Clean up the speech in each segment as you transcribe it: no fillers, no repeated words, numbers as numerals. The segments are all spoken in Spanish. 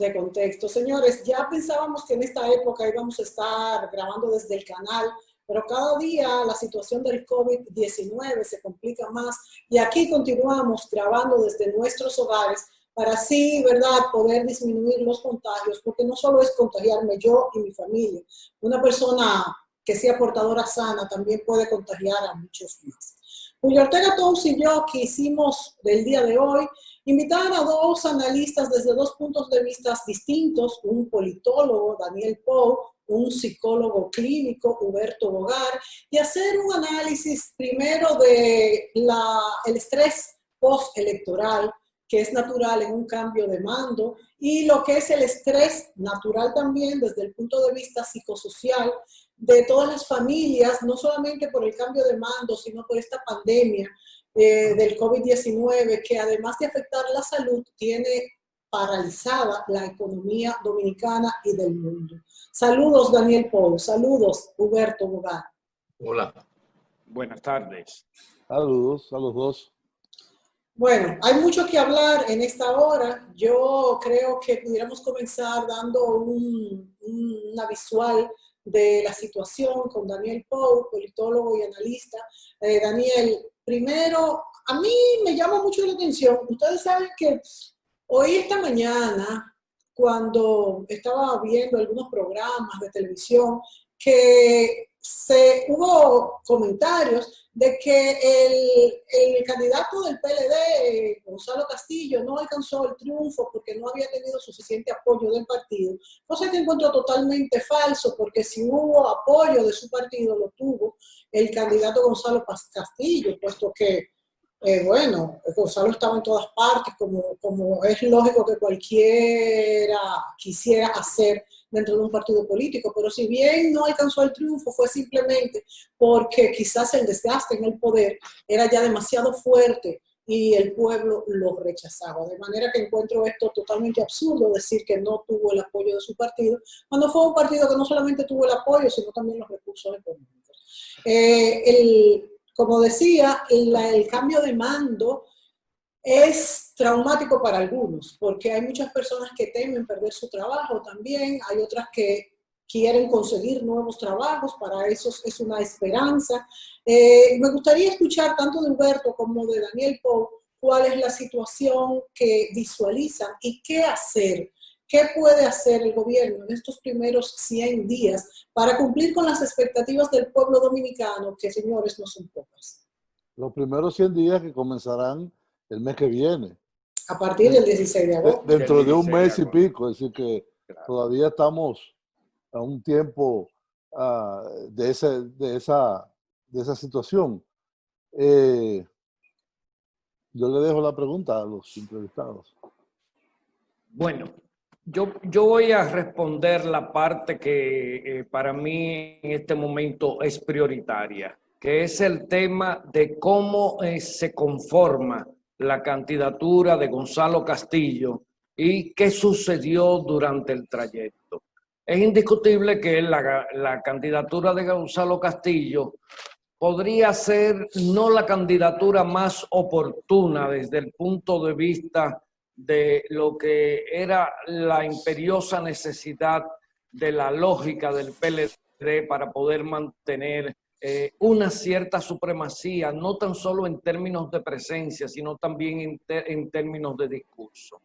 de contexto. Señores, ya pensábamos que en esta época íbamos a estar grabando desde el canal, pero cada día la situación del COVID-19 se complica más y aquí continuamos grabando desde nuestros hogares para así, ¿verdad?, poder disminuir los contagios, porque no solo es contagiarme yo y mi familia, una persona que sea portadora sana también puede contagiar a muchos más. Julio Ortega Tous y yo quisimos del día de hoy invitar a dos analistas desde dos puntos de vista distintos, un politólogo, Daniel Pou, un psicólogo clínico, Huberto Bogar, y hacer un análisis primero de el estrés postelectoral, que es natural en un cambio de mando, y lo que es el estrés natural también desde el punto de vista psicosocial de todas las familias, no solamente por el cambio de mando, sino por esta pandemia del COVID-19, que además de afectar la salud, tiene paralizada la economía dominicana y del mundo. Saludos, Daniel Pou. Saludos, Huberto Bogar. Hola. Buenas tardes. Saludos a los dos. Bueno, hay mucho que hablar en esta hora. Yo creo que pudiéramos comenzar dando una visual de la situación con Daniel Pou, politólogo y analista. Daniel, primero, a mí me llama mucho la atención. Ustedes saben que hoy, esta mañana, cuando estaba viendo algunos programas de televisión, que hubo comentarios de que el candidato del PLD, Gonzalo Castillo, no alcanzó el triunfo porque no había tenido suficiente apoyo del partido, cosa que encuentro totalmente falso, porque si hubo apoyo de su partido, lo tuvo el candidato Gonzalo Castillo, puesto que bueno, Gonzalo estaba en todas partes, como es lógico que cualquiera quisiera hacer dentro de un partido político, pero si bien no alcanzó el triunfo, fue simplemente porque quizás el desgaste en el poder era ya demasiado fuerte y el pueblo lo rechazaba. De manera que encuentro esto totalmente absurdo, decir que no tuvo el apoyo de su partido, cuando fue un partido que no solamente tuvo el apoyo, sino también los recursos económicos. Como decía, el cambio de mando es traumático para algunos, porque hay muchas personas que temen perder su trabajo también, hay otras que quieren conseguir nuevos trabajos, para eso es una esperanza. Me gustaría escuchar tanto de Huberto como de Daniel Pou cuál es la situación que visualizan y qué hacer. ¿Qué puede hacer el gobierno en estos primeros 100 días para cumplir con las expectativas del pueblo dominicano, que, señores, no son pocas? Los primeros 100 días que comenzarán el mes que viene. A partir del 16 de agosto. Dentro de un mes y pico, es decir que todavía estamos a un tiempo de esa situación. Yo le dejo la pregunta a los entrevistados. Bueno, yo voy a responder la parte que para mí en este momento es prioritaria, que es el tema de cómo se conforma la candidatura de Gonzalo Castillo y qué sucedió durante el trayecto. Es indiscutible que la candidatura de Gonzalo Castillo podría ser no la candidatura más oportuna desde el punto de vista de lo que era la imperiosa necesidad de la lógica del PLD para poder mantener una cierta supremacía, no tan solo en términos de presencia, sino también en términos de discurso.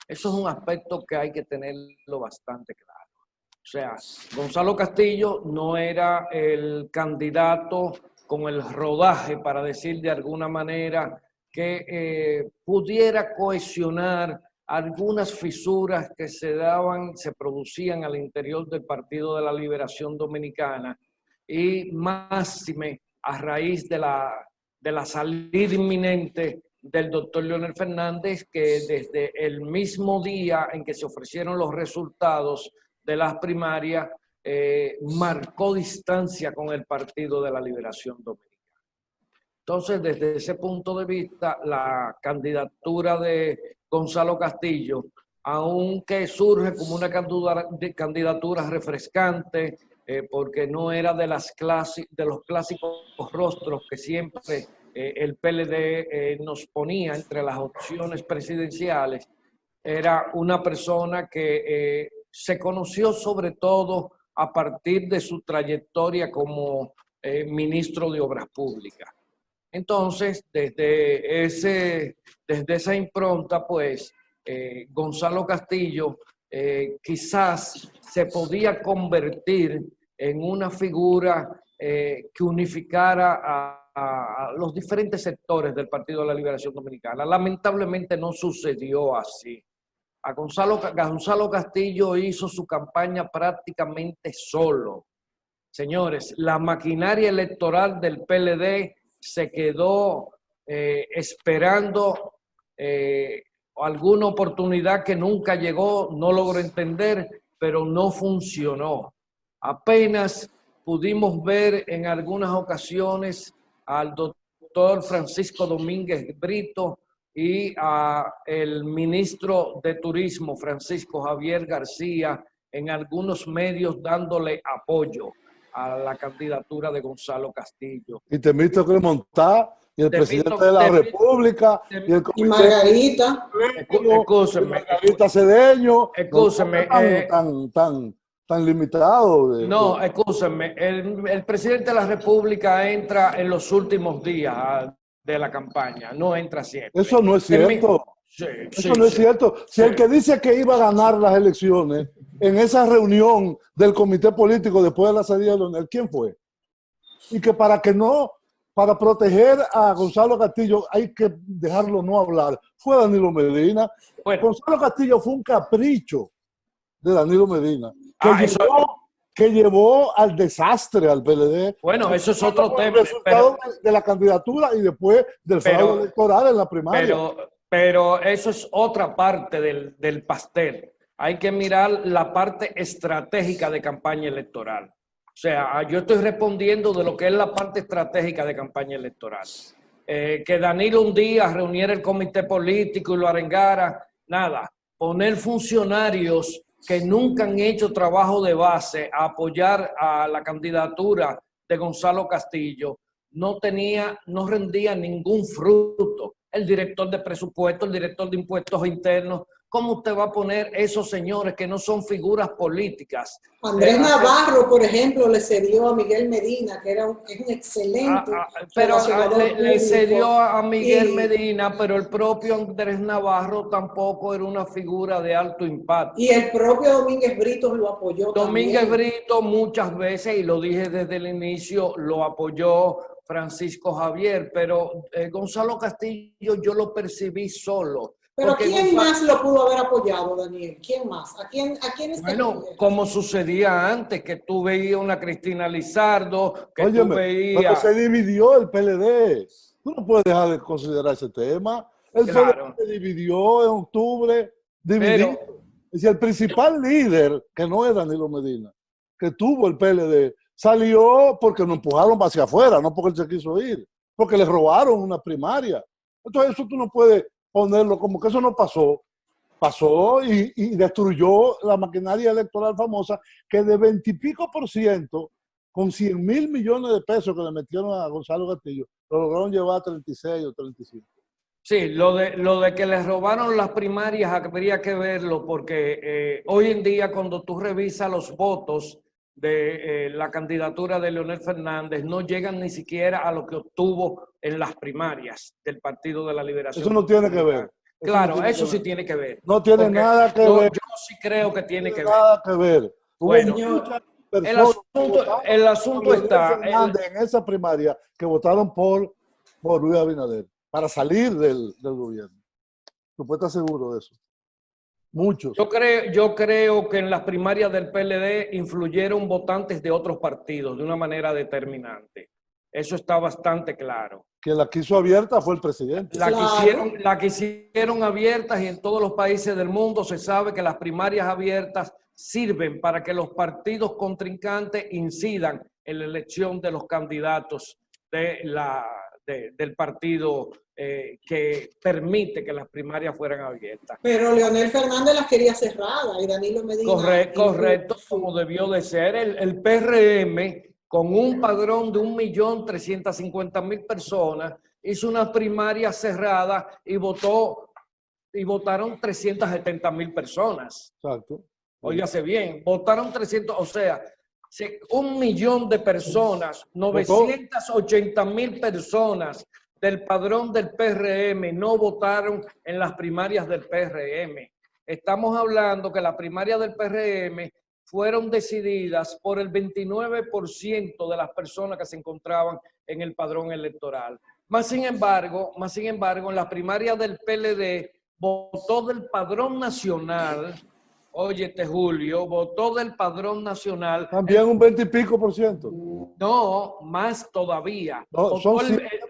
Eso es un aspecto que hay que tenerlo bastante claro. O sea, Gonzalo Castillo no era el candidato con el rodaje, para decir de alguna manera, que pudiera cohesionar algunas fisuras que se producían al interior del Partido de la Liberación Dominicana, y máxime a raíz de la salida inminente del doctor Leonel Fernández, que desde el mismo día en que se ofrecieron los resultados de las primarias, marcó distancia con el Partido de la Liberación Dominicana. Entonces, desde ese punto de vista, la candidatura de Gonzalo Castillo, aunque surge como una candidatura refrescante, porque no era de los clásicos rostros que siempre el PLD nos ponía entre las opciones presidenciales, era una persona que se conoció sobre todo a partir de su trayectoria como ministro de Obras Públicas. Entonces, desde esa impronta, pues, Gonzalo Castillo quizás se podía convertir en una figura que unificara a los diferentes sectores del Partido de la Liberación Dominicana. Lamentablemente no sucedió así. Gonzalo Castillo hizo su campaña prácticamente solo. Señores, la maquinaria electoral del PLD se quedó esperando alguna oportunidad que nunca llegó, no logro entender, pero no funcionó. Apenas pudimos ver en algunas ocasiones al doctor Francisco Domínguez Brito y al ministro de Turismo, Francisco Javier García, en algunos medios dándole apoyo a la candidatura de Gonzalo Castillo. Y Temístocles Clemontá, y el presidente de la República, y el y Margarita. Margarita Cedeño. Escúcheme. Tan limitado. No, escúcheme. El presidente de la República entra en los últimos días de la campaña, no entra siempre. Eso no es cierto. Eso no es cierto. Si el que dice que iba a ganar las elecciones en esa reunión del comité político después de la salida de Leonel, ¿quién fue? Y que para proteger a Gonzalo Castillo hay que dejarlo no hablar. Fue Danilo Medina. Bueno, Gonzalo Castillo fue un capricho de Danilo Medina que llevó al desastre al PLD. Bueno, eso es otro tema. El resultado de la candidatura y después del fraude electoral en la primaria. Pero eso es otra parte del pastel. Hay que mirar la parte estratégica de campaña electoral. O sea, yo estoy respondiendo de lo que es la parte estratégica de campaña electoral. Que Danilo un día reuniera el comité político y lo arengara, nada. Poner funcionarios que nunca han hecho trabajo de base a apoyar a la candidatura de Gonzalo Castillo no rendía ningún fruto. El director de presupuesto, el director de impuestos internos. ¿Cómo usted va a poner esos señores que no son figuras políticas? Andrés Navarro, por ejemplo, le cedió a Miguel Medina, que es un excelente le cedió a Miguel Medina, pero el propio Andrés Navarro tampoco era una figura de alto impacto. Y el propio Domínguez Brito lo apoyó Domínguez Brito muchas veces, y lo dije desde el inicio, lo apoyó Francisco Javier, pero Gonzalo Castillo yo lo percibí solo. Pero ¿quién más lo pudo haber apoyado, Daniel? ¿Quién más? ¿A quién Bueno, como sucedía antes, que tú veías una Cristina Lizardo, que tú veías... Pero se dividió el PLD. Tú no puedes dejar de considerar ese tema. El PLD se dividió en octubre, dividido. Es decir, el principal líder, que no es Danilo Medina, que tuvo el PLD, salió porque lo empujaron hacia afuera, no porque él se quiso ir, porque le robaron una primaria. Entonces eso tú no puedes ponerlo como que eso no pasó. Pasó y destruyó la maquinaria electoral famosa que de 20 y pico % con 100.000 millones de pesos que le metieron a Gonzalo Castillo, lo lograron llevar a 36 o 35. Sí, lo de que les robaron las primarias habría que verlo porque hoy en día cuando tú revisas los votos de la candidatura de Leonel Fernández no llegan ni siquiera a lo que obtuvo en las primarias del Partido de la Liberación. Eso no tiene que ver. Claro, eso sí tiene que ver. No tiene nada que ver. Yo sí creo que tiene que ver. Nada que ver. Bueno, el asunto está en esa primaria que votaron por Luis Abinader para salir del gobierno. ¿Tú puedes estar seguro de eso? Muchos. Yo creo que en las primarias del PLD influyeron votantes de otros partidos de una manera determinante. Eso está bastante claro. Quien la quiso abierta fue el presidente. La quisieron abiertas y en todos los países del mundo se sabe que las primarias abiertas sirven para que los partidos contrincantes incidan en la elección de los candidatos del partido que permite que las primarias fueran abiertas. Pero Leonel Fernández las quería cerradas y Danilo Medina... Correcto, como debió de ser. El PRM, con un padrón de 1.350.000 personas, hizo una primaria cerrada y votó y votaron 370,000 personas. Exacto. Óigase bien, votaron 300, o sea, 1,000,000 de personas, 980,000 personas del padrón del PRM no votaron en las primarias del PRM. Estamos hablando que las primarias del PRM fueron decididas por el 29% de las personas que se encontraban en el padrón electoral. Más sin embargo, en las primarias del PLD votó del padrón nacional. Óyete, Julio, votó del padrón nacional. También un 20 y pico por ciento. No, más todavía. No,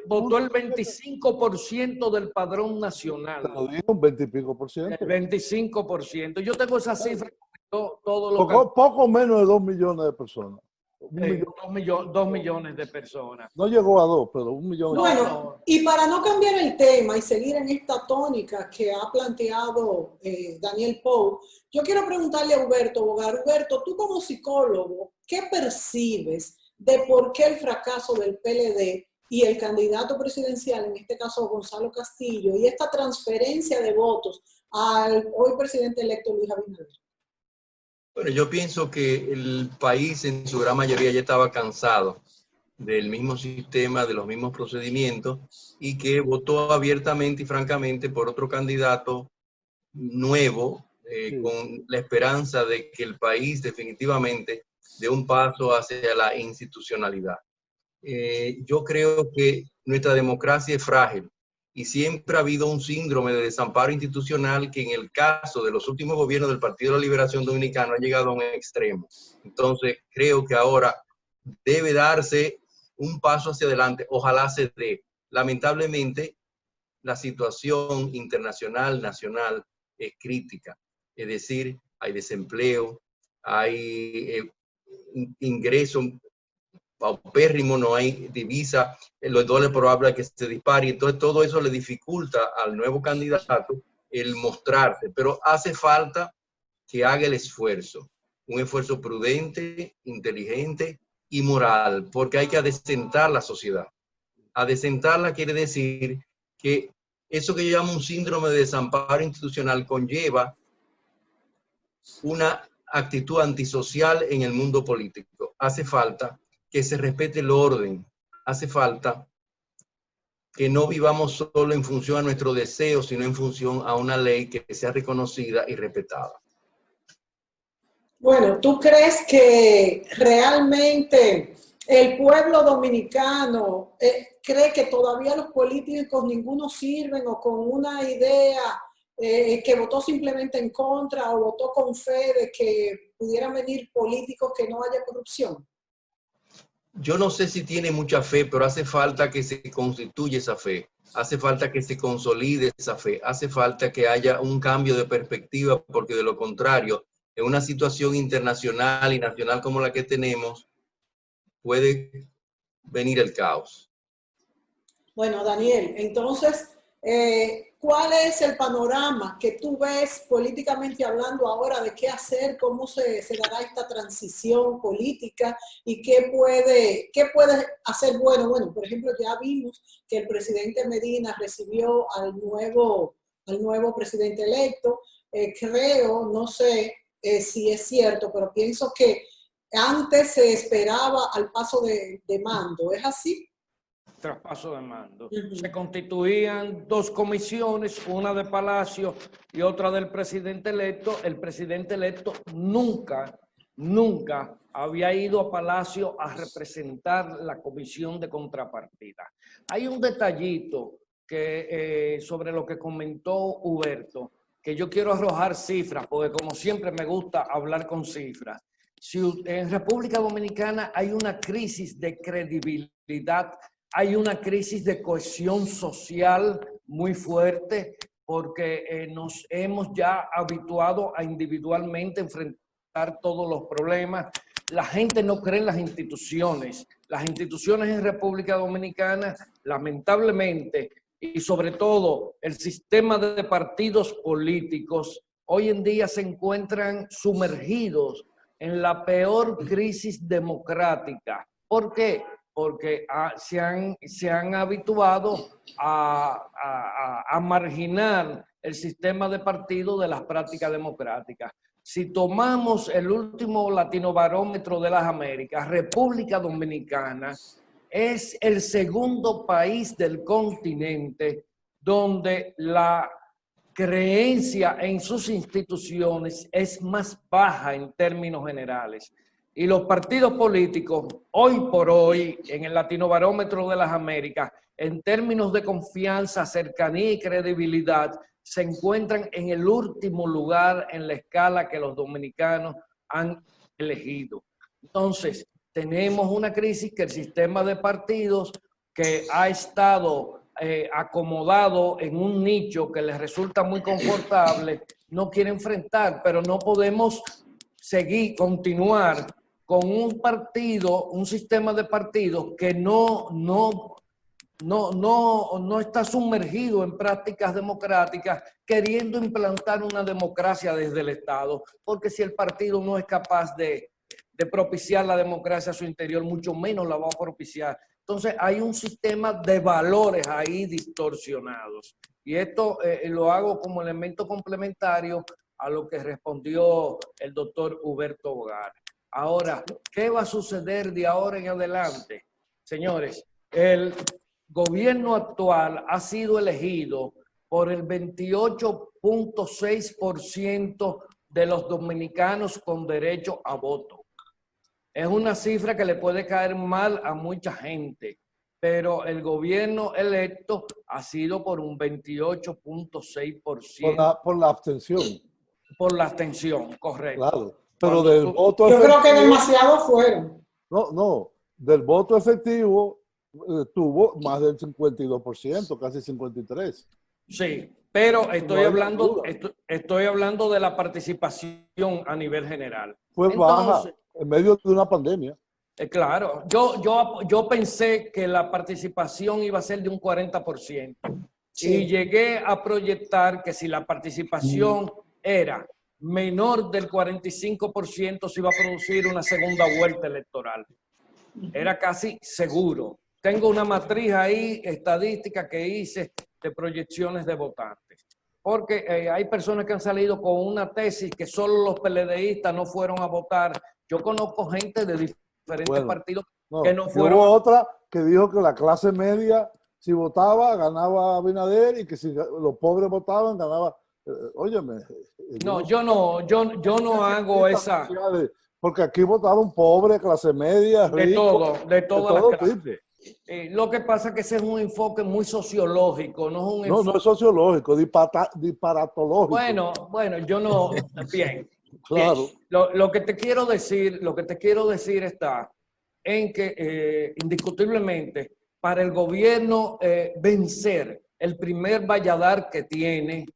votó el 25% del padrón nacional. Te lo digo, un 20 y pico por ciento. El 25%. Yo tengo esa cifra. Todo lo poco menos de 2 millones de personas. 2 millones de personas. No llegó a 2, pero 1 millón. Bueno, y para no cambiar el tema y seguir en esta tónica que ha planteado Daniel Pou, yo quiero preguntarle a Huberto Bogar. Huberto, tú como psicólogo, ¿qué percibes de por qué el fracaso del PLD y el candidato presidencial, en este caso Gonzalo Castillo, y esta transferencia de votos al hoy presidente electo Luis Abinader? Bueno, yo pienso que el país en su gran mayoría ya estaba cansado del mismo sistema, de los mismos procedimientos, y que votó abiertamente y francamente por otro candidato nuevo, con la esperanza de que el país definitivamente dé un paso hacia la institucionalidad. Yo creo que nuestra democracia es frágil y siempre ha habido un síndrome de desamparo institucional que en el caso de los últimos gobiernos del Partido de la Liberación Dominicana ha llegado a un extremo. Entonces creo que ahora debe darse un paso hacia adelante, ojalá se dé. Lamentablemente la situación internacional, nacional es crítica, es decir, hay desempleo, hay ingresos paupérrimo, no hay divisa, los dólares probable que se dispare, entonces todo eso le dificulta al nuevo candidato el mostrarse, pero hace falta que haga el esfuerzo, un esfuerzo prudente, inteligente y moral, porque hay que adecentar la sociedad. Adecentarla quiere decir que eso que yo llamo un síndrome de desamparo institucional conlleva una actitud antisocial en el mundo político. Hace falta que se respete el orden, hace falta que no vivamos solo en función a nuestro deseo, sino en función a una ley que sea reconocida y respetada. Bueno, ¿tú crees que realmente el pueblo dominicano cree que todavía los políticos ninguno sirven, o con una idea que votó simplemente en contra o votó con fe de que pudieran venir políticos que no haya corrupción? Yo no sé si tiene mucha fe, pero hace falta que se constituya esa fe. Hace falta que se consolide esa fe. Hace falta que haya un cambio de perspectiva, porque de lo contrario, en una situación internacional y nacional como la que tenemos, puede venir el caos. Bueno, Daniel, entonces, ¿cuál es el panorama que tú ves políticamente hablando ahora de qué hacer, cómo se dará esta transición política y qué puede hacer bueno? Bueno, por ejemplo, ya vimos que el presidente Medina recibió al nuevo presidente electo. Creo, no sé si es cierto, pero pienso que antes se esperaba al paso de mando. ¿Es así? Traspaso de mando. Se constituían dos comisiones, una de Palacio y otra del presidente electo. El presidente electo nunca había ido a Palacio a representar la comisión de contrapartida. Hay un detallito que, sobre lo que comentó Huberto, que yo quiero arrojar cifras, porque como siempre me gusta hablar con cifras. Si en República Dominicana hay una crisis de credibilidad, hay una crisis de cohesión social muy fuerte, porque nos hemos ya habituado a individualmente enfrentar todos los problemas. La gente no cree en las instituciones. Las instituciones en República Dominicana, lamentablemente, y sobre todo el sistema de partidos políticos, hoy en día se encuentran sumergidos en la peor crisis democrática. ¿Por qué? porque se han habituado a marginar el sistema de partido de las prácticas democráticas. Si tomamos el último Latinobarómetro de las Américas, República Dominicana es el segundo país del continente donde la creencia en sus instituciones es más baja en términos generales. Y los partidos políticos, hoy por hoy, en el Latinobarómetro de las Américas, en términos de confianza, cercanía y credibilidad, se encuentran en el último lugar en la escala que los dominicanos han elegido. Entonces, tenemos una crisis que el sistema de partidos que ha estado acomodado en un nicho que les resulta muy confortable, no quiere enfrentar, pero no podemos continuar con un partido, un sistema de partidos que no está sumergido en prácticas democráticas, queriendo implantar una democracia desde el Estado, porque si el partido no es capaz de propiciar la democracia a su interior, mucho menos la va a propiciar. Entonces hay un sistema de valores ahí distorsionados. Y esto lo hago como elemento complementario a lo que respondió el doctor Huberto Bogar. Ahora, ¿qué va a suceder de ahora en adelante? Señores, el gobierno actual ha sido elegido por el 28.6% de los dominicanos con derecho a voto. Es una cifra que le puede caer mal a mucha gente, pero el gobierno electo ha sido por un 28.6%. Por la abstención. Por la abstención, correcto. Claro, pero del voto efectivo... Yo creo que demasiados fueron. No, del voto efectivo tuvo más del 52%, casi 53%. Sí, pero estoy hablando de la participación a nivel general. Fue baja en medio de una pandemia. Claro, yo pensé que la participación iba a ser de un 40%. Sí. Y llegué a proyectar que si la participación era menor del 45%, se iba a producir una segunda vuelta electoral. Era casi seguro. Tengo una matriz ahí, estadística que hice de proyecciones de votantes. Porque hay personas que han salido con una tesis que solo los PLDistas no fueron a votar. Yo conozco gente de diferentes partidos que no fueron. Hubo otra que dijo que la clase media, si votaba, ganaba Abinader, y que si los pobres votaban, ganaba. Óyeme. No, yo no hago esa. Porque aquí votaron pobres, clase media, ricos, de todas las clases. Lo que pasa es que ese es un enfoque muy sociológico, no es un enfoque... No es sociológico, disparatológico. Bueno, yo no... Bien. Claro. Bien. Lo que te quiero decir está en que indiscutiblemente para el gobierno vencer el primer valladar que tiene,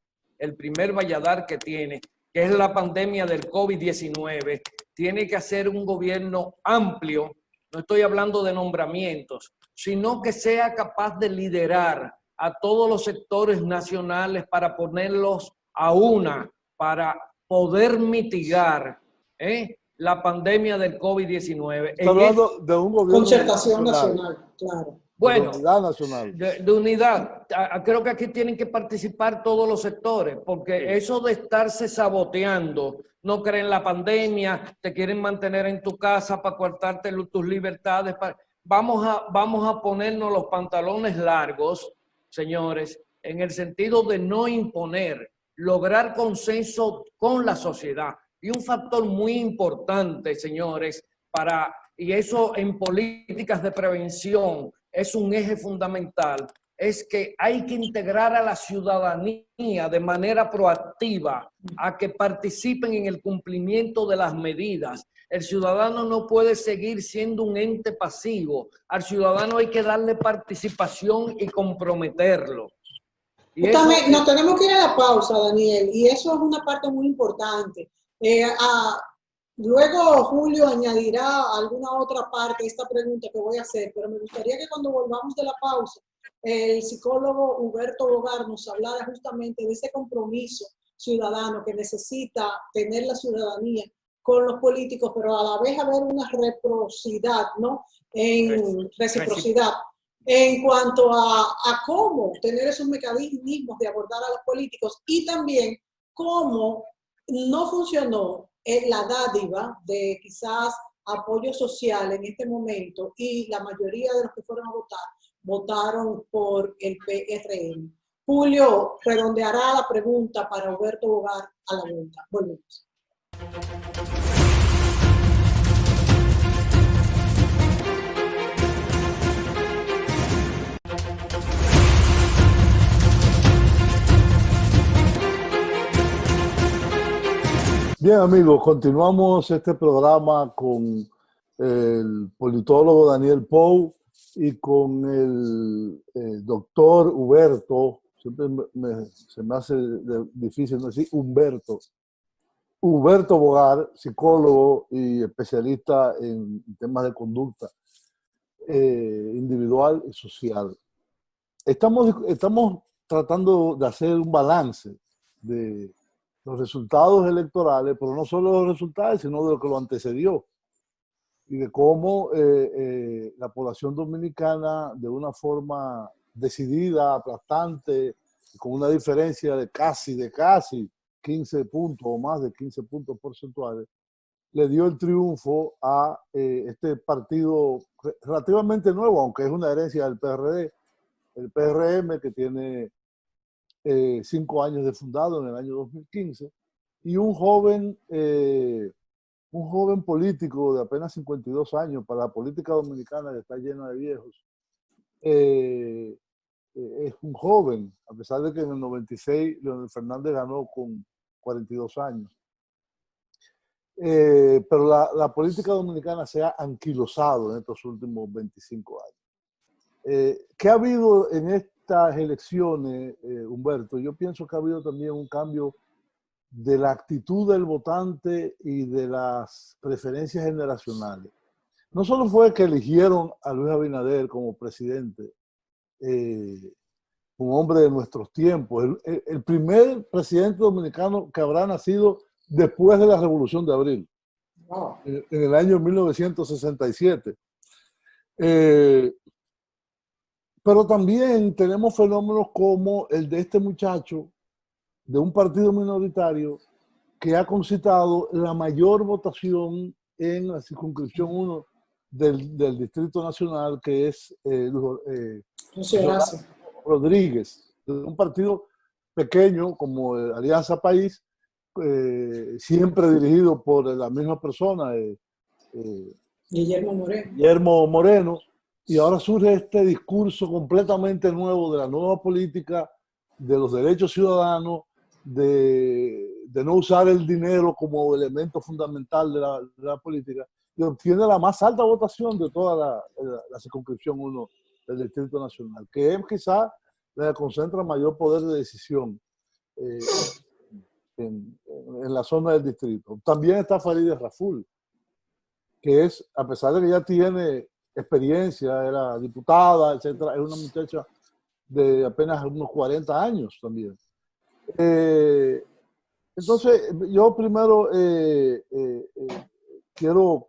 que es la pandemia del COVID-19, tiene que hacer un gobierno amplio. No estoy hablando de nombramientos, sino que sea capaz de liderar a todos los sectores nacionales para ponerlos a una, para poder mitigar la pandemia del COVID-19. Está hablando de un gobierno concertación nacional, claro. Bueno, de unidad nacional. De unidad. Creo que aquí tienen que participar todos los sectores, porque eso de estarse saboteando, no creen la pandemia, te quieren mantener en tu casa para cortarte tus libertades. Vamos a ponernos los pantalones largos, señores, en el sentido de no imponer, lograr consenso con la sociedad. Y un factor muy importante, señores, y eso en políticas de prevención es un eje fundamental, es que hay que integrar a la ciudadanía de manera proactiva a que participen en el cumplimiento de las medidas. El ciudadano no puede seguir siendo un ente pasivo. Al ciudadano hay que darle participación y comprometerlo. Nos tenemos que ir a la pausa, Daniel, y eso es una parte muy importante. Luego Julio añadirá alguna otra parte de esta pregunta que voy a hacer, pero me gustaría que cuando volvamos de la pausa, el psicólogo Huberto Bogar nos hablara justamente de ese compromiso ciudadano que necesita tener la ciudadanía con los políticos, pero a la vez haber una reciprocidad, ¿no? Reciprocidad en cuanto a cómo tener esos mecanismos de abordar a los políticos y también cómo no funcionó la dádiva de quizás apoyo social en este momento y la mayoría de los que fueron a votar votaron por el PRM. Julio redondeará la pregunta para Roberto Bogar a la vuelta. Volvemos. Bien, amigos, continuamos este programa con el politólogo Daniel Pou y con el doctor Huberto, siempre se me hace difícil no decir Huberto Bogar, psicólogo y especialista en temas de conducta individual y social. Estamos tratando de hacer un balance de los resultados electorales, pero no solo los resultados, sino de lo que lo antecedió y de cómo la población dominicana, de una forma decidida, aplastante, con una diferencia de casi 15 puntos o más de 15 puntos porcentuales, le dio el triunfo a este partido relativamente nuevo, aunque es una herencia del PRD, el PRM, que tiene 5 años de fundado en el año 2015, y un joven político de apenas 52 años, para la política dominicana que está llena de viejos, es un joven, a pesar de que en el 96 Leonel Fernández ganó con 42 años. Pero la política dominicana se ha anquilosado en estos últimos 25 años. ¿Qué ha habido en estas elecciones, Humberto? Yo pienso que ha habido también un cambio de la actitud del votante y de las preferencias generacionales. No solo fue que eligieron a Luis Abinader como presidente, un hombre de nuestros tiempos, el primer presidente dominicano que habrá nacido después de la Revolución de Abril, wow, en el año 1967. Pero también tenemos fenómenos como el de este muchacho de un partido minoritario que ha concitado la mayor votación en la circunscripción 1 del Distrito Nacional, que es Rodríguez, de un partido pequeño como Alianza País, siempre dirigido por la misma persona, Guillermo Moreno, y ahora surge este discurso completamente nuevo de la nueva política, de los derechos ciudadanos, de no usar el dinero como elemento fundamental de la política, y obtiene la más alta votación de toda la circunscripción 1 del Distrito Nacional, que es quizá la que concentra mayor poder de decisión en la zona del distrito. También está Farideh Raful, que es, a pesar de que ya tiene experiencia, era diputada, etcétera, es una muchacha de apenas unos 40 años también. Entonces, yo primero quiero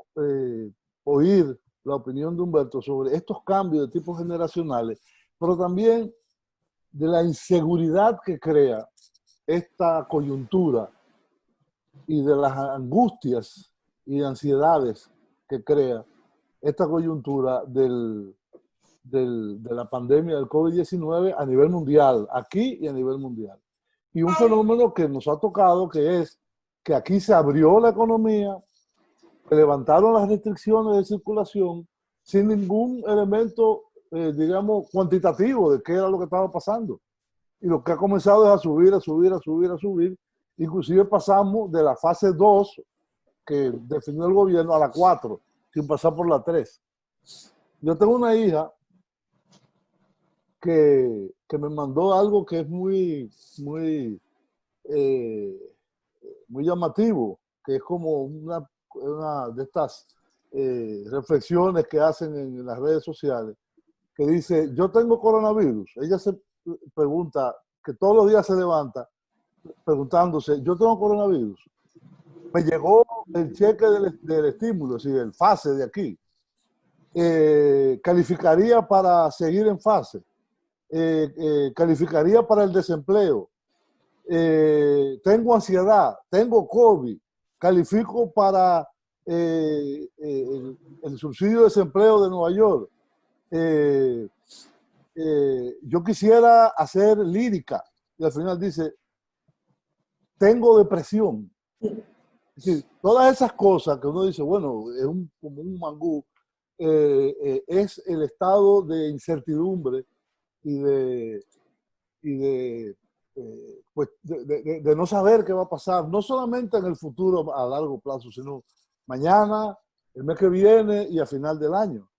oír la opinión de Humberto sobre estos cambios de tipos generacionales, pero también de la inseguridad que crea esta coyuntura y de las angustias y ansiedades que crea esta coyuntura de la pandemia del COVID-19 a nivel mundial, aquí y a nivel mundial. Y un fenómeno que nos ha tocado, que es que aquí se abrió la economía, se levantaron las restricciones de circulación sin ningún elemento, digamos, cuantitativo de qué era lo que estaba pasando. Y lo que ha comenzado es a subir, a subir, a subir, a subir. Inclusive pasamos de la fase 2 que definió el gobierno a la 4, sin pasar por la 3. Yo tengo una hija que me mandó algo que es muy llamativo, que es como una de estas reflexiones que hacen en las redes sociales, que dice, yo tengo coronavirus. Ella se pregunta, que todos los días se levanta preguntándose, yo tengo coronavirus. me llegó el cheque del estímulo, es decir, el FASE de aquí. Calificaría para seguir en fase, calificaría para el desempleo, tengo ansiedad, tengo COVID, califico para el subsidio de desempleo de Nueva York. Yo quisiera hacer lírica y al final dice, tengo depresión. Es decir, todas esas cosas que uno dice, bueno, es como un mangú, es el estado de incertidumbre y de no saber qué va a pasar, no solamente en el futuro a largo plazo, sino mañana, el mes que viene y a final del año.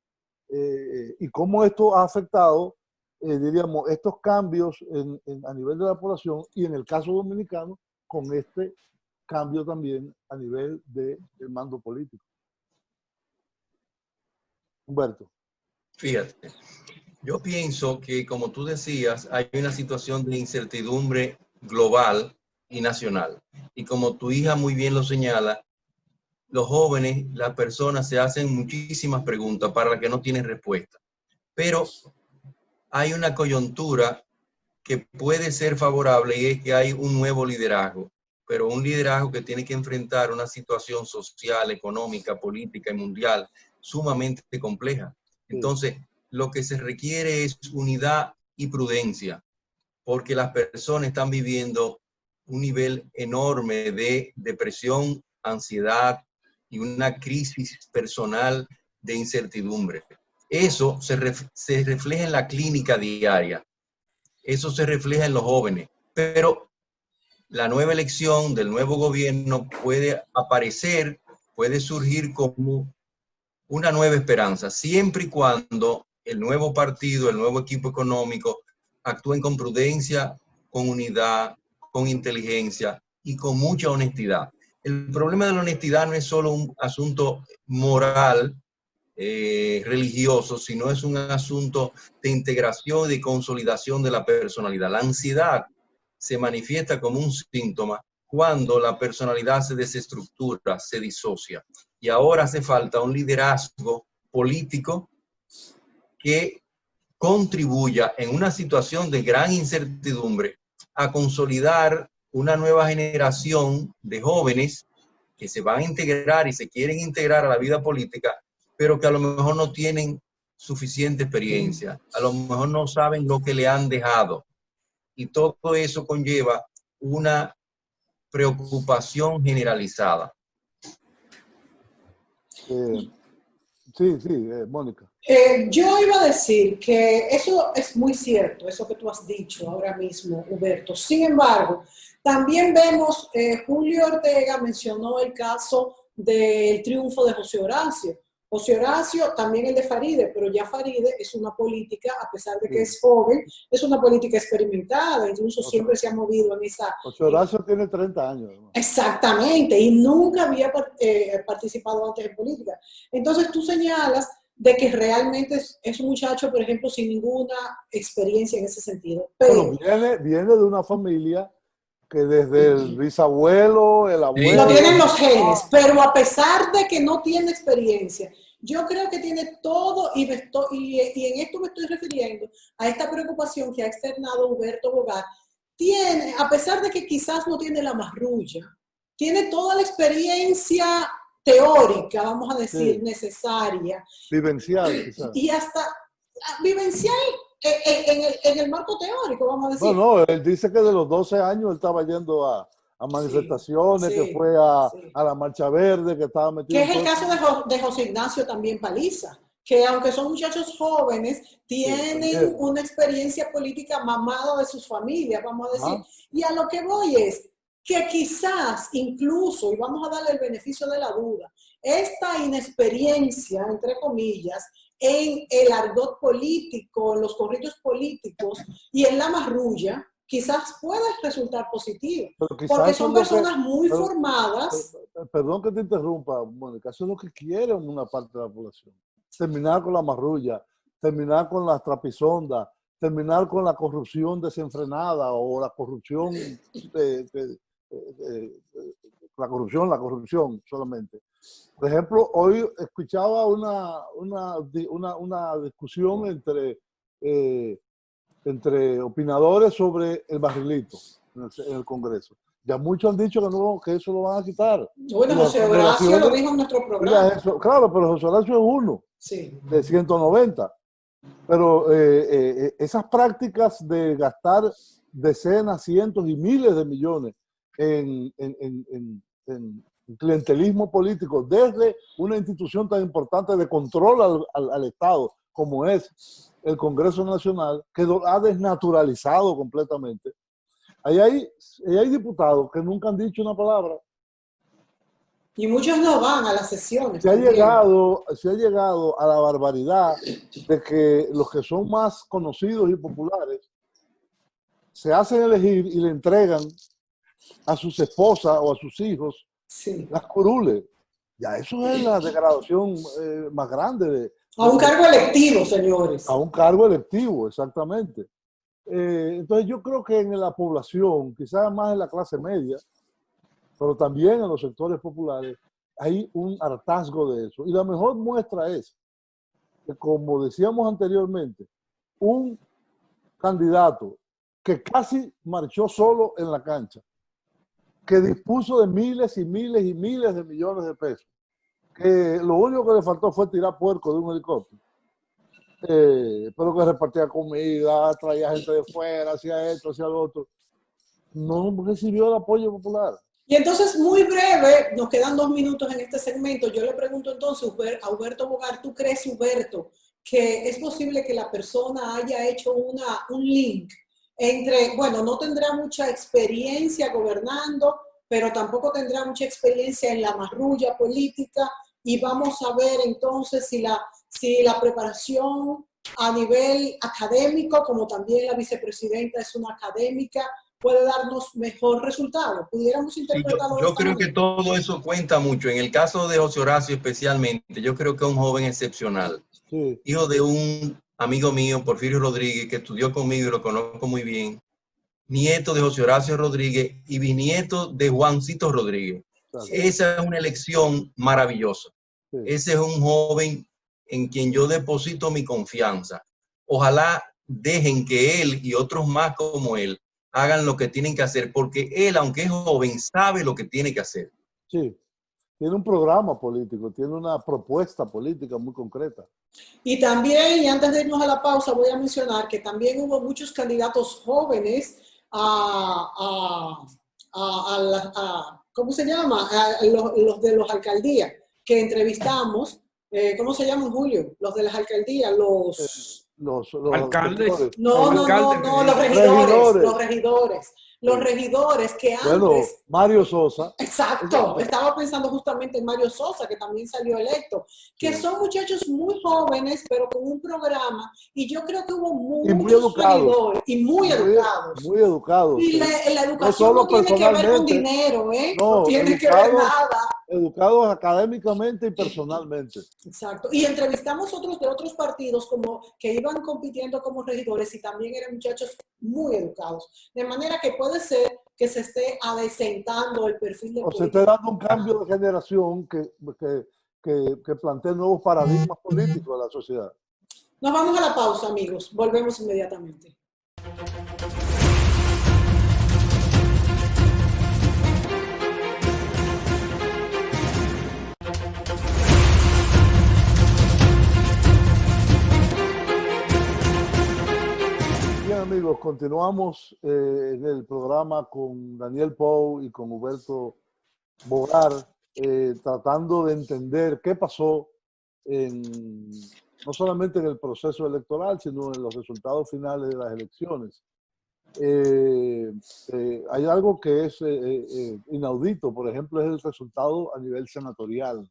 Y cómo esto ha afectado, diríamos, estos cambios a nivel de la población y en el caso dominicano, con este cambio también a nivel del mando político. Humberto. Fíjate, yo pienso que, como tú decías, hay una situación de incertidumbre global y nacional. Y como tu hija muy bien lo señala, los jóvenes, las personas se hacen muchísimas preguntas para las que no tienen respuesta. Pero hay una coyuntura que puede ser favorable y es que hay un nuevo liderazgo, pero un liderazgo que tiene que enfrentar una situación social, económica, política y mundial sumamente compleja. Entonces, lo que se requiere es unidad y prudencia, porque las personas están viviendo un nivel enorme de depresión, ansiedad y una crisis personal de incertidumbre. Eso se refleja en la clínica diaria. Eso se refleja en los jóvenes. Pero la nueva elección del nuevo gobierno puede aparecer, puede surgir como una nueva esperanza, siempre y cuando el nuevo partido, el nuevo equipo económico actúen con prudencia, con unidad, con inteligencia y con mucha honestidad. El problema de la honestidad no es solo un asunto moral, religioso, sino es un asunto de integración y de consolidación de la personalidad. La ansiedad se manifiesta como un síntoma cuando la personalidad se desestructura, se disocia. Y ahora hace falta un liderazgo político que contribuya en una situación de gran incertidumbre a consolidar una nueva generación de jóvenes que se van a integrar y se quieren integrar a la vida política, pero que a lo mejor no tienen suficiente experiencia, a lo mejor no saben lo que le han dejado. Y todo eso conlleva una preocupación generalizada. Mónica. Yo iba a decir que eso es muy cierto, eso que tú has dicho ahora mismo, Humberto. Sin embargo, también vemos, Julio Ortega mencionó el caso del triunfo de José Horacio. José Horacio, también el de Faride, pero ya Faride es una política, a pesar de que es joven, es una política experimentada, incluso siempre se ha movido en esa... José Horacio tiene 30 años. ¿No? Exactamente, y nunca había participado antes en política. Entonces tú señalas de que realmente es un muchacho, por ejemplo, sin ninguna experiencia en ese sentido. Pero viene de una familia que desde el bisabuelo, el abuelo... No tienen los genes, pero a pesar de que no tiene experiencia, yo creo que tiene todo, y en esto me estoy refiriendo a esta preocupación que ha externado Humberto Bogar. Tiene, a pesar de que quizás no tiene la marrulla, tiene toda la experiencia teórica, vamos a decir, necesaria. Vivencial, quizás. Y hasta vivencial en el marco teórico, vamos a decir. No, él dice que de los 12 años él estaba yendo a manifestaciones, que fue a la Marcha Verde, que estaba metido... Que es el caso de José Ignacio también Paliza, que aunque son muchachos jóvenes, tienen una experiencia política mamada de sus familias, vamos a decir. Y a lo que voy es que quizás incluso, y vamos a darle el beneficio de la duda, esta inexperiencia, entre comillas, en el argot político, en los corrillos políticos y en la marrulla, quizás pueda resultar positivo, porque son personas muy formadas. Perdón que te interrumpa, Mónica, eso es lo que quieren una parte de la población. Terminar con la marrulla, terminar con las trapisondas, terminar con la corrupción desenfrenada o la corrupción la corrupción solamente. Por ejemplo, hoy escuchaba una discusión entre opinadores sobre el barrilito en el Congreso. Ya muchos han dicho que no, que eso lo van a quitar. Bueno, José Horacio lo dijo en nuestro programa. Claro, pero José Horacio es uno de 190. Pero esas prácticas de gastar decenas, cientos y miles de millones en clientelismo político desde una institución tan importante de control al Estado como es el Congreso Nacional, que ha desnaturalizado completamente. Ahí hay diputados que nunca han dicho una palabra. Y muchos no van a las sesiones. Se ha llegado a la barbaridad de que los que son más conocidos y populares se hacen elegir y le entregan a sus esposas o a sus hijos las curules. Ya eso es la degradación más grande. A un cargo electivo, señores. A un cargo electivo, exactamente. Entonces yo creo que en la población, quizás más en la clase media, pero también en los sectores populares, hay un hartazgo de eso. Y la mejor muestra es que, como decíamos anteriormente, un candidato que casi marchó solo en la cancha, que dispuso de miles y miles y miles de millones de pesos, que lo único que le faltó fue tirar puerco de un helicóptero, pero que repartía comida, traía gente de fuera, hacía esto, hacía lo otro, no recibió el apoyo popular. Y entonces, muy breve, nos quedan 2 minutos en este segmento. Yo le pregunto entonces a Huberto Bogar, ¿tú crees, Huberto, que es posible que la persona haya hecho un link entre, bueno, no tendrá mucha experiencia gobernando, pero tampoco tendrá mucha experiencia en la marrulla política, y vamos a ver entonces si la preparación a nivel académico, como también la vicepresidenta es una académica, puede darnos mejor resultado? ¿Pudiéramos interpretarlo? Yo creo que todo eso cuenta mucho. En el caso de José Horacio especialmente, yo creo que es un joven excepcional. Sí. Hijo de un amigo mío, Porfirio Rodríguez, que estudió conmigo y lo conozco muy bien. Nieto de José Horacio Rodríguez y bisnieto de Juancito Rodríguez. Sí. Esa es una elección maravillosa. Sí. Ese es un joven en quien yo deposito mi confianza. Ojalá dejen que él y otros más como él hagan lo que tienen que hacer, porque él, aunque es joven, sabe lo que tiene que hacer. Sí, tiene un programa político, tiene una propuesta política muy concreta. Y también, y antes de irnos a la pausa, voy a mencionar que también hubo muchos candidatos jóvenes ¿cómo se llama? Los de las alcaldías que entrevistamos. ¿Cómo se llaman, Julio? Los de las alcaldías, los alcaldes. No, los regidores. Los regidores que antes... Bueno, Mario Sosa. Exacto, estaba pensando justamente en Mario Sosa, que también salió electo, que son muchachos muy jóvenes, pero con un programa, y yo creo que hubo muchos regidores, y muy educados. Muy educados. Y la educación no tiene que ver con dinero, no tiene que ver nada. Educados académicamente y personalmente. Exacto. Y entrevistamos otros de otros partidos como que iban compitiendo como regidores y también eran muchachos muy educados. De manera que puede ser que se esté adecentando el perfil de política. O se esté dando un cambio de generación que plantee nuevos paradigmas políticos de la sociedad. Nos vamos a la pausa, amigos. Volvemos inmediatamente. Bien, amigos, continuamos en el programa con Daniel Pou y con Huberto Bogar, tratando de entender qué pasó no solamente en el proceso electoral, sino en los resultados finales de las elecciones. Hay algo que es inaudito, por ejemplo, es el resultado a nivel senatorial.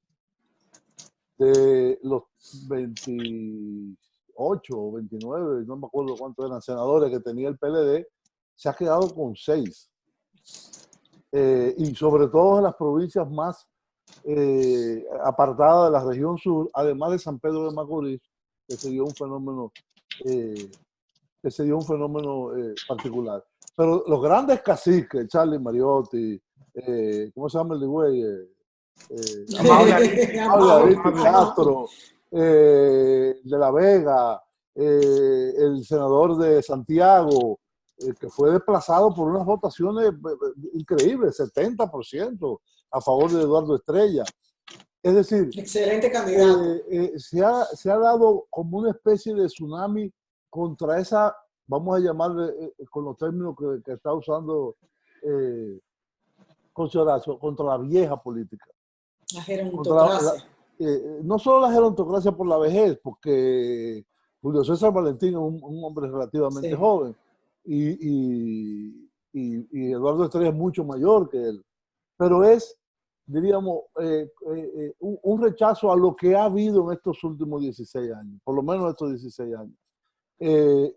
De los 28 o 29, no me acuerdo cuántos eran senadores que tenía el PLD, se ha quedado con 6. Y sobre todo en las provincias más apartadas de la región sur, además de San Pedro de Macorís, que se dio un fenómeno particular. Pero los grandes caciques, Charlie Mariotti, ¿cómo se llama el de güey? Amaury Castro, de La Vega, el senador de Santiago, que fue desplazado por unas votaciones increíbles, 70% a favor de Eduardo Estrella. Es decir, excelente candidato. Se ha dado como una especie de tsunami contra esa, vamos a llamarle con los términos que está usando contra la vieja política. La gerontocracia. No solo la gerontocracia por la vejez, porque Julio César Valentín es un hombre relativamente joven y Eduardo Estrella es mucho mayor que él, pero es, diríamos, un rechazo a lo que ha habido en estos últimos 16 años, por lo menos estos 16 años.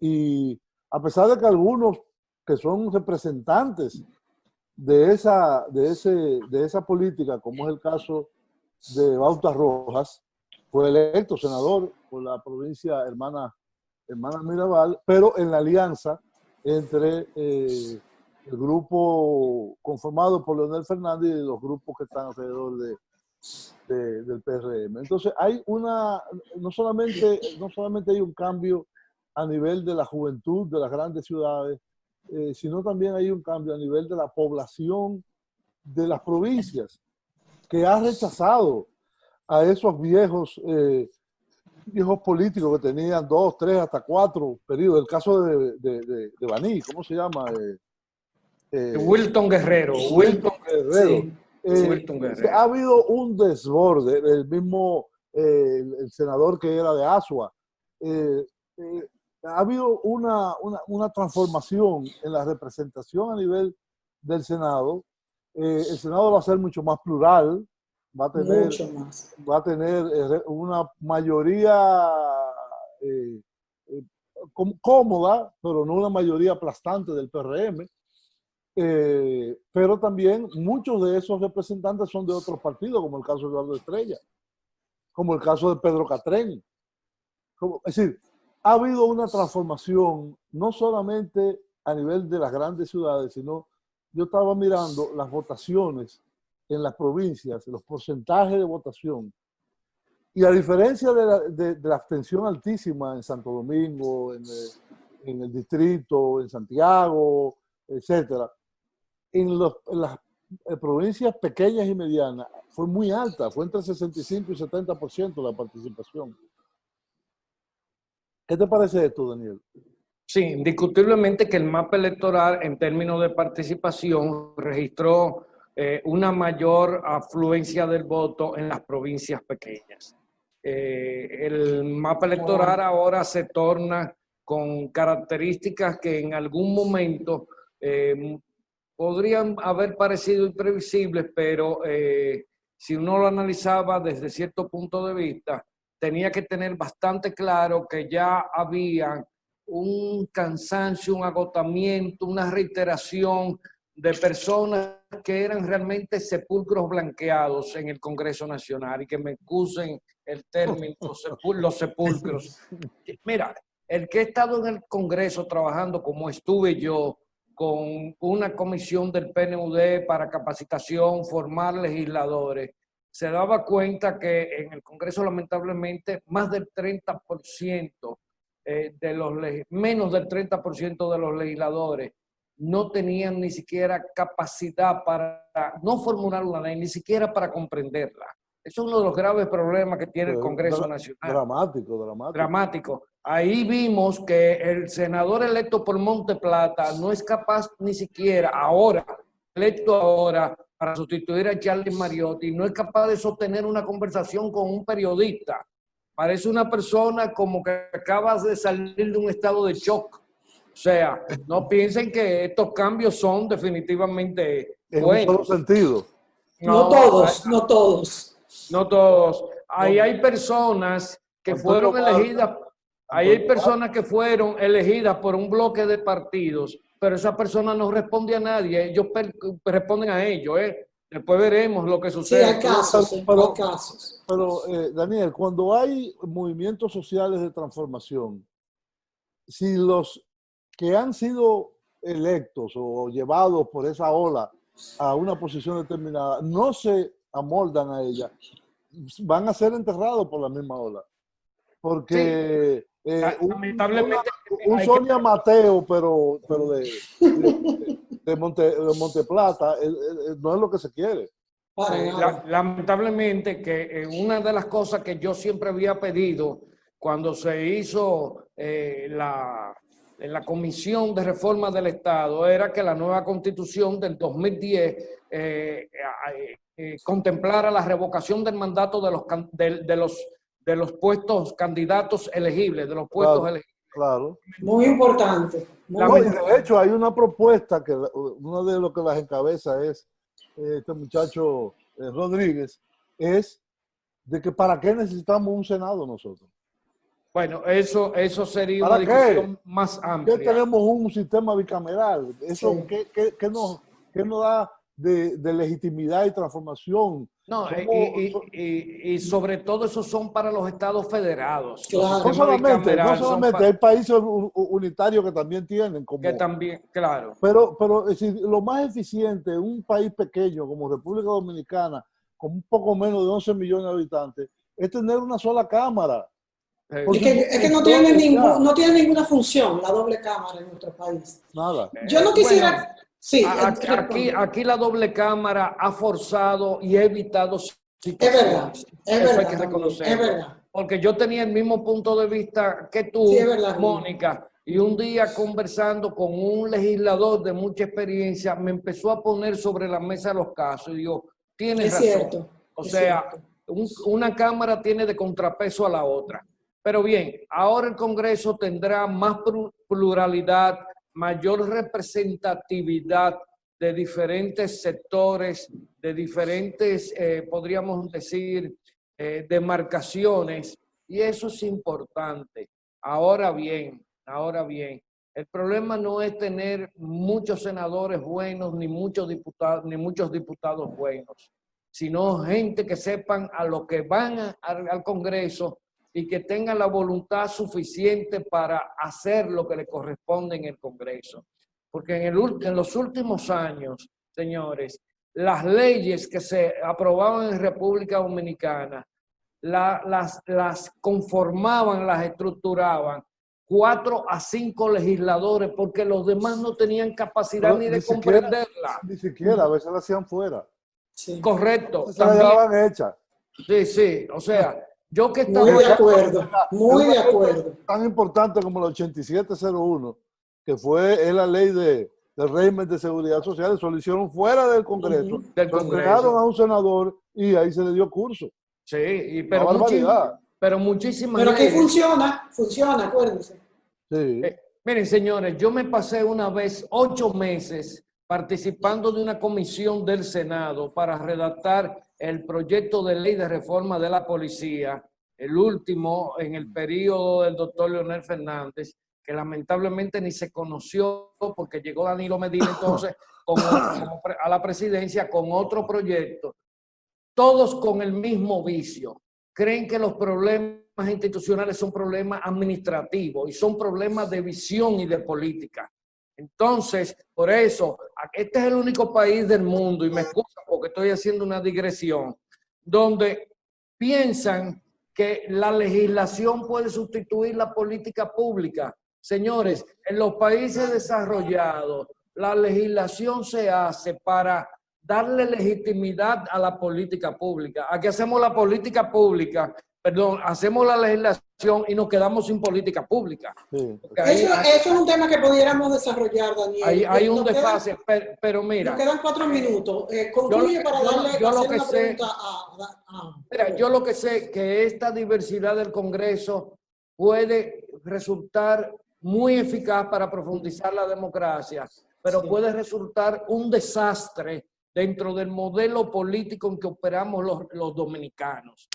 Y a pesar de que algunos que son representantes de esa política, como es el caso de Bautas Rojas, fue electo senador por la provincia hermana Mirabal, pero en la alianza entre el grupo conformado por Leonel Fernández y los grupos que están alrededor del PRM. Entonces hay no solamente hay un cambio a nivel de la juventud de las grandes ciudades, sino también hay un cambio a nivel de la población de las provincias, que ha rechazado a esos viejos políticos que tenían 2, 3, hasta 4 periodos. El caso de Baní, ¿cómo se llama? Wilton Guerrero. Wilton Guerrero. Ha habido un desborde, el mismo el senador que era de Asua. Ha habido una transformación en la representación a nivel del Senado. El Senado va a ser mucho más plural, va a tener una mayoría cómoda, pero no una mayoría aplastante del PRM. Pero también muchos de esos representantes son de otros partidos, como el caso de Eduardo Estrella, como el caso de Pedro Catrén. Es decir, ha habido una transformación no solamente a nivel de las grandes ciudades, sino yo estaba mirando las votaciones en las provincias, los porcentajes de votación, y a diferencia de la abstención altísima en Santo Domingo, en el distrito, en Santiago, etcétera, en las provincias pequeñas y medianas fue muy alta, fue entre 65 y 70% la participación. ¿Qué te parece esto, Daniel? Sí, indiscutiblemente que el mapa electoral en términos de participación registró una mayor afluencia del voto en las provincias pequeñas. El mapa electoral ahora se torna con características que en algún momento podrían haber parecido imprevisibles, pero si uno lo analizaba desde cierto punto de vista, tenía que tener bastante claro que ya había un cansancio, un agotamiento, una reiteración de personas que eran realmente sepulcros blanqueados en el Congreso Nacional, y que me excusen el término, los sepulcros. Mira, el que ha estado en el Congreso trabajando como estuve yo, con una comisión del PNUD para capacitación, formar legisladores, se daba cuenta que en el Congreso lamentablemente más del 30% menos del 30% de los legisladores no tenían ni siquiera capacidad para no formular una ley, ni siquiera para comprenderla. Eso es uno de los graves problemas que tiene el Congreso Nacional. Dramático. Ahí vimos que el senador electo por Monte Plata no es capaz ni siquiera electo ahora para sustituir a Charlie Mariotti, no es capaz de sostener una conversación con un periodista. Parece una persona como que acabas de salir de un estado de shock. O sea, no piensen que estos cambios son definitivamente buenos. En un solo sentido. No todos. No todos. Ahí hay personas que fueron elegidas. Ahí hay personas que fueron elegidas por un bloque de partidos, pero esa persona no responde a nadie. Ellos responden a ellos. Después veremos lo que sucede. Sí, hay casos. Pero Daniel, cuando hay movimientos sociales de transformación, si los que han sido electos o llevados por esa ola a una posición determinada, no se amoldan a ella, van a ser enterrados por la misma ola. Porque lamentablemente un Sonia Mateo, pero de Monte Plata, no es lo que se quiere. Lamentablemente que una de las cosas que yo siempre había pedido cuando se hizo en la Comisión de Reforma del Estado era que la nueva Constitución del 2010 contemplara la revocación del mandato de los puestos candidatos elegibles, de los puestos elegibles. Claro. Muy importante. No, y de hecho hay una propuesta que uno de los que las encabeza es este muchacho Rodríguez, es de que ¿para qué necesitamos un Senado nosotros? Bueno, eso sería una discusión más amplia. ¿Qué tenemos un sistema bicameral? Eso, sí. ¿Qué nos da de legitimidad y transformación? No, y sobre todo esos son para los estados federados. Claro. No solamente hay países unitarios que también tienen. Que también, claro. Pero es decir, lo más eficiente en un país pequeño como República Dominicana, con un poco menos de 11 millones de habitantes, es tener una sola cámara. Es que no tiene ninguna función la doble cámara en nuestro país. Nada. Yo no quisiera... Bueno, sí, aquí la doble cámara ha forzado y ha evitado situaciones. Es verdad, hay que reconocerlo. Es verdad. Porque yo tenía el mismo punto de vista que tú, sí, Mónica, y un día conversando con un legislador de mucha experiencia, me empezó a poner sobre la mesa los casos y digo, tienes razón. Cierto, o sea, una cámara tiene de contrapeso a la otra. Pero bien, ahora el Congreso tendrá más pluralidad, mayor representatividad de diferentes sectores, de diferentes, podríamos decir, demarcaciones, y eso es importante. Ahora bien, el problema no es tener muchos senadores buenos, ni muchos diputados buenos, sino gente que sepan a lo que van al Congreso y que tengan la voluntad suficiente para hacer lo que le corresponde en el Congreso. Porque en los últimos años, señores, las leyes que se aprobaban en República Dominicana, las conformaban, las estructuraban 4 a 5 legisladores, porque los demás no tenían capacidad ni de comprenderla. Ni siquiera, a veces la hacían fuera. Sí. Correcto. Se la llevaban hecha. Sí, o sea... Yo que estaba muy de acuerdo, muy de acuerdo. Tan importante como la 8701, que fue la ley del régimen de seguridad social, eso lo hicieron fuera del Congreso, crearon a un senador y ahí se le dio curso. Sí, pero muchísimas Pero que funciona, acuérdense. Sí. Miren, señores, yo me pasé una vez 8 meses participando de una comisión del Senado para redactar el proyecto de ley de reforma de la policía, el último en el periodo del doctor Leonel Fernández, que lamentablemente ni se conoció porque llegó Danilo Medina entonces a la presidencia con otro proyecto, todos con el mismo vicio. Creen que los problemas institucionales son problemas administrativos y son problemas de visión y de política. Entonces, por eso, este es el único país del mundo, y me excuso porque estoy haciendo una digresión, donde piensan que la legislación puede sustituir la política pública. Señores, en los países desarrollados, la legislación se hace para darle legitimidad a la política pública. Aquí hacemos la política pública, hacemos la legislación y nos quedamos sin política pública. Sí. Eso es un tema que pudiéramos desarrollar, Daniel. Hay un desfase, pero mira. Nos quedan 4 minutos. Concluye para darle una pregunta a... Mira, yo lo que sé es que esta diversidad del Congreso puede resultar muy eficaz para profundizar la democracia, pero puede resultar un desastre dentro del modelo político en que operamos los dominicanos.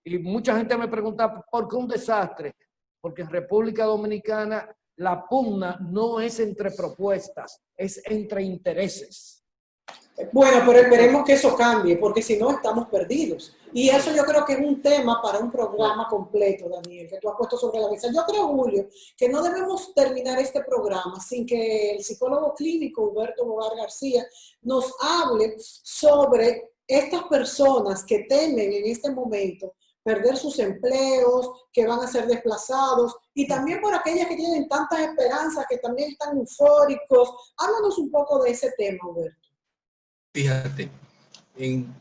Y mucha gente me pregunta, ¿por qué un desastre? Porque en República Dominicana la pugna no es entre propuestas, es entre intereses. Bueno, pero esperemos que eso cambie, porque si no estamos perdidos. Y eso yo creo que es un tema para un programa completo, Daniel, que tú has puesto sobre la mesa. Yo creo, Julio, que no debemos terminar este programa sin que el psicólogo clínico Humberto Bogar García nos hable sobre estas personas que temen en este momento perder sus empleos, que van a ser desplazados, y también por aquellas que tienen tantas esperanzas, que también están eufóricos. Háblanos un poco de ese tema, Humberto. Fíjate, en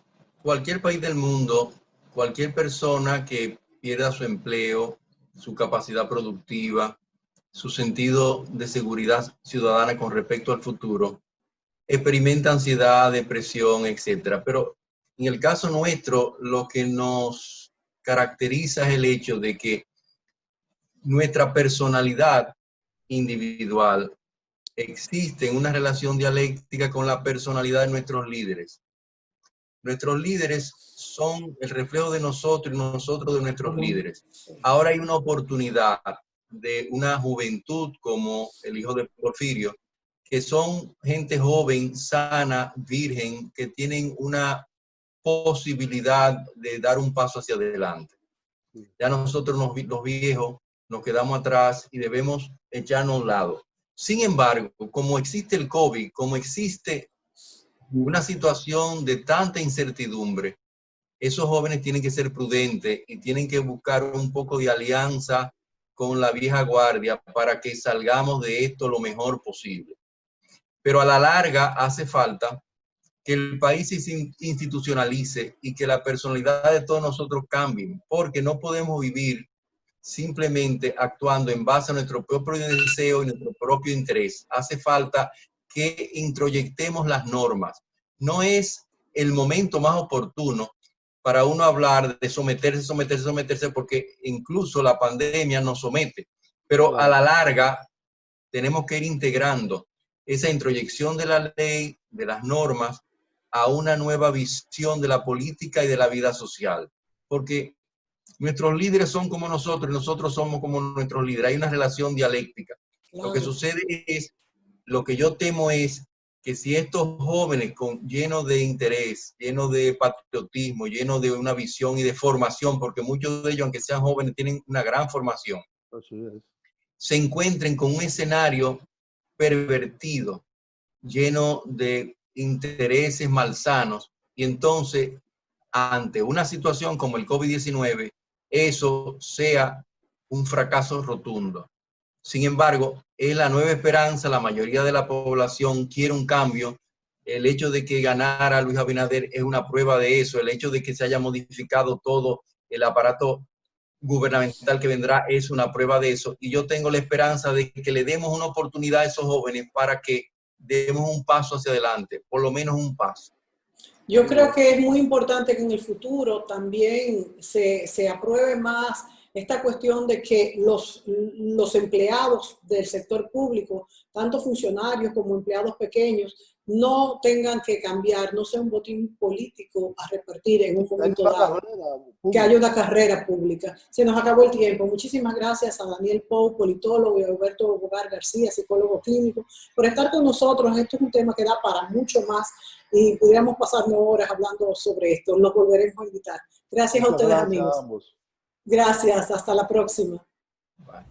cualquier país del mundo, cualquier persona que pierda su empleo, su capacidad productiva, su sentido de seguridad ciudadana con respecto al futuro, experimenta ansiedad, depresión, etc. Pero en el caso nuestro, lo que nos caracteriza es el hecho de que nuestra personalidad individual existe en una relación dialéctica con la personalidad de nuestros líderes. Nuestros líderes son el reflejo de nosotros y nosotros de nuestros líderes. Ahora hay una oportunidad de una juventud como el hijo de Porfirio, que son gente joven, sana, virgen, que tienen una posibilidad de dar un paso hacia adelante. Ya nosotros los viejos nos quedamos atrás y debemos echarnos a un lado. Sin embargo, como existe el COVID, como existe una situación de tanta incertidumbre, esos jóvenes tienen que ser prudentes y tienen que buscar un poco de alianza con la vieja guardia para que salgamos de esto lo mejor posible. Pero a la larga hace falta que el país se institucionalice y que la personalidad de todos nosotros cambie, porque no podemos vivir simplemente actuando en base a nuestro propio deseo y nuestro propio interés. Hace falta que introyectemos las normas. No es el momento más oportuno para uno hablar de someterse, porque incluso la pandemia nos somete. Pero a la larga tenemos que ir integrando esa introyección de la ley, de las normas, a una nueva visión de la política y de la vida social. Porque nuestros líderes son como nosotros y nosotros somos como nuestros líderes. Hay una relación dialéctica. Claro. Lo que sucede es, lo que yo temo es que si estos jóvenes llenos de interés, llenos de patriotismo, llenos de una visión y de formación, porque muchos de ellos, aunque sean jóvenes, tienen una gran formación, se encuentren con un escenario pervertido, lleno de intereses malsanos, y entonces, ante una situación como el COVID-19, eso sea un fracaso rotundo. Sin embargo, es la nueva esperanza, la mayoría de la población quiere un cambio. El hecho de que ganara Luis Abinader es una prueba de eso, el hecho de que se haya modificado todo el aparato gubernamental que vendrá es una prueba de eso, y yo tengo la esperanza de que le demos una oportunidad a esos jóvenes para que demos un paso hacia adelante, por lo menos un paso. Yo creo que es muy importante que en el futuro también se apruebe más esta cuestión de que los empleados del sector público, tanto funcionarios como empleados pequeños, no tengan que cambiar, no sea un botín político a repartir en un momento dado, que haya una carrera pública. Se nos acabó el tiempo. Muchísimas gracias a Daniel Pou, politólogo, y a Humberto Bogar García, psicólogo clínico, por estar con nosotros. Esto es un tema que da para mucho más y pudiéramos pasarnos horas hablando sobre esto. Nos volveremos a invitar. Gracias a ustedes, amigos. Gracias, hasta la próxima. Bye.